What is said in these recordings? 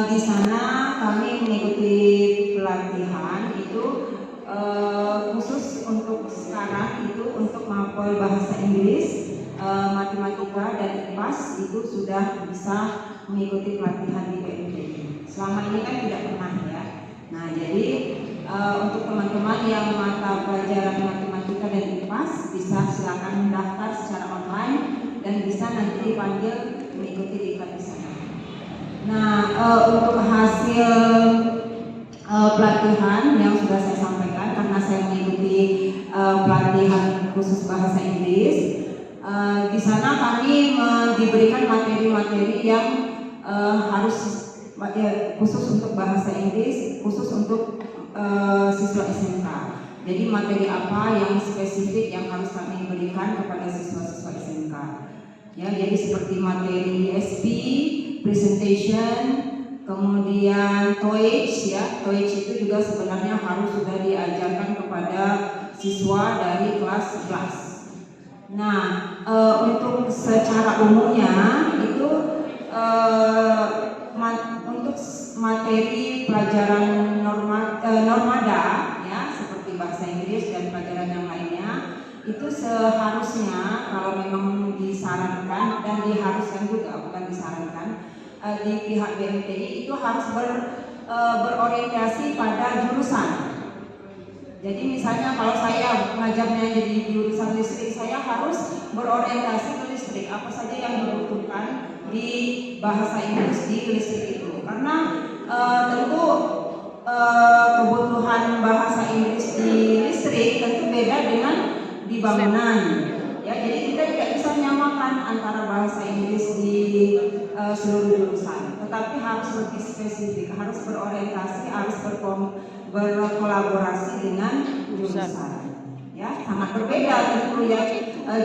Di sana kami mengikuti pelatihan itu khusus untuk sekarang itu untuk mapel bahasa Inggris, matematika dan IPAS itu sudah bisa mengikuti pelatihan di BMTI. Selama ini kan tidak pernah ya. Nah jadi untuk teman-teman yang mata pelajaran matematika dan IPAS bisa silakan mendaftar secara online dan bisa nanti dipanggil mengikuti diklat di sana. Nah, untuk hasil pelatihan yang sudah saya sampaikan karena saya mengikuti pelatihan khusus bahasa Inggris, di sana kami diberikan materi-materi yang harus khusus untuk bahasa Inggris, khusus untuk siswa SMK. Jadi materi apa yang spesifik yang harus kami berikan kepada siswa-siswa SMK. Ya, jadi seperti materi SP, presentation, kemudian TOEIC ya. TOEIC itu juga sebenarnya harus sudah diajarkan kepada siswa dari kelas 11. Nah, untuk secara umumnya itu untuk materi pelajaran normada ya seperti bahasa Inggris dan pelajaran yang lainnya itu seharusnya kalau memang disarankan dan diharuskan juga bukan disarankan di pihak BMTI itu harus berorientasi pada jurusan. Jadi misalnya kalau saya mengajarnya jadi jurusan listrik, saya harus berorientasi ke listrik apa saja yang dibutuhkan di bahasa Inggris di listrik itu. Karena tentu kebutuhan bahasa Inggris di listrik tentu beda dengan di bangunan. Ya, jadi kita tidak bisa menyamakan antara bahasa Inggris di seluruh jurusan, tetapi harus lebih spesifik, harus berorientasi, harus berkolaborasi dengan jurusan. Ya, sangat berbeda tentu ya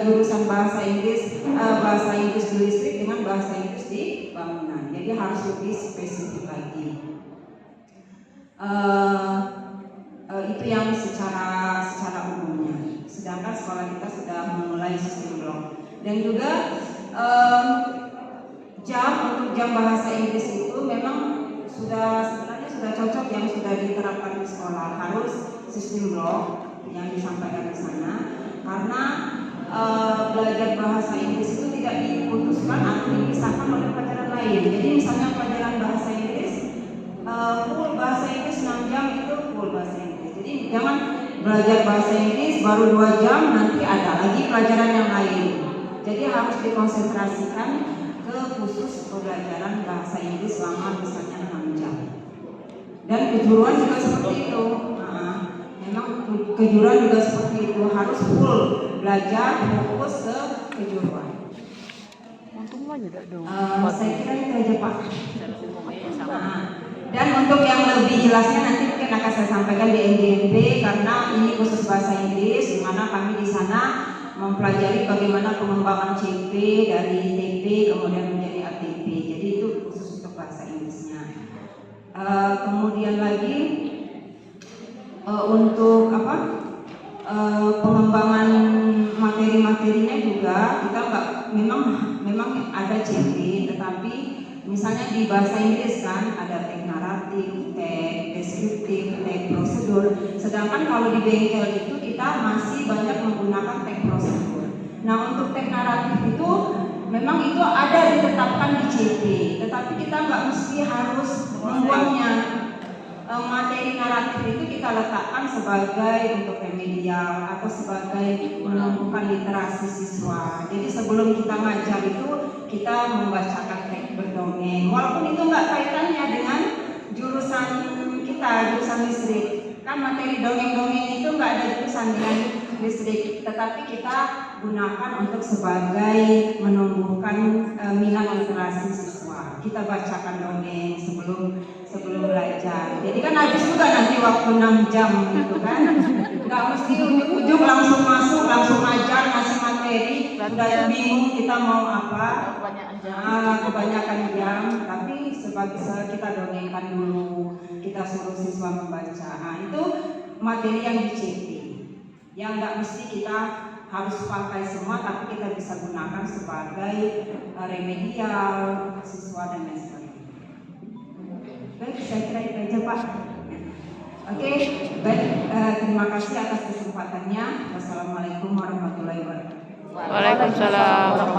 jurusan bahasa Inggris di listrik dengan bahasa Inggris di bangunan. Jadi harus lebih spesifik lagi. Itu yang secara umumnya. Sedangkan sekolah kita sudah memulai sistem blok dan juga untuk jam bahasa Inggris itu memang sebenarnya sudah cocok yang sudah diterapkan di sekolah, harus sistem blok yang disampaikan di sana karena belajar bahasa Inggris itu tidak diputuskan atau dipisahkan oleh pelajaran lain. Jadi misalnya pelajaran bahasa Inggris full bahasa Inggris 6 jam itu full bahasa Inggris. Jadi jangan belajar bahasa Inggris baru 2 jam nanti ada lagi pelajaran yang lain. Jadi harus dikonsentrasikan ke khusus pembelajaran bahasa Inggris selama misalnya 6 jam. Dan kejuruan juga seperti itu. Memang kejuruan juga seperti itu, harus full belajar fokus ke kejuruan. Saya kira itu aja Pak. Dan untuk yang lebih jelasnya nanti mungkin akan saya sampaikan di NJMP karena ini khusus bahasa Inggris, di mana kami di sana mempelajari bagaimana pengembangan CP dari TP kemudian menjadi ATP. Jadi itu khusus untuk bahasa Inggrisnya. Kemudian lagi untuk pengembangan materi-materinya juga kita memang ada CP, tetapi misalnya di bahasa Inggris kan ada teks naratif, teks deskriptif, teks prosedur. Sedangkan kalau di bengkel itu kita masih banyak menggunakan teks prosedur. Nah untuk teks naratif itu memang itu ada ditetapkan di CP, tetapi kita nggak mesti harus membuangnya. Materi naratif itu kita letakkan sebagai untuk remedial atau sebagai menumbuhkan literasi siswa. Jadi sebelum kita ngajar itu kita membacakan teks berdongeng, walaupun itu nggak kaitannya dengan jurusan kita, jurusan listrik. Kan materi dongeng-dongeng itu nggak ada jurusan dengan listrik, tetapi kita gunakan untuk sebagai menumbuhkan minat literasi siswa. Kita bacakan dongeng sebelum belajar. Jadi kan habis juga nanti waktu 6 jam gitu kan. Nggak mesti ujuk-ujuk langsung masuk, langsung ajar, ngasih materi. Udah bingung kita mau apa. Kebanyakan jam. Tapi kita dongengkan dulu. Kita suruh siswa membaca. Nah itu materi yang di CP. Yang nggak mesti kita harus pakai semua, tapi kita bisa gunakan sebagai remedial siswa dan lain sebagainya. saya kira itu aja Pak. Oke, baik, terima kasih atas kesempatannya. Wassalamualaikum warahmatullahi wabarakatuh. Waalaikumsalam.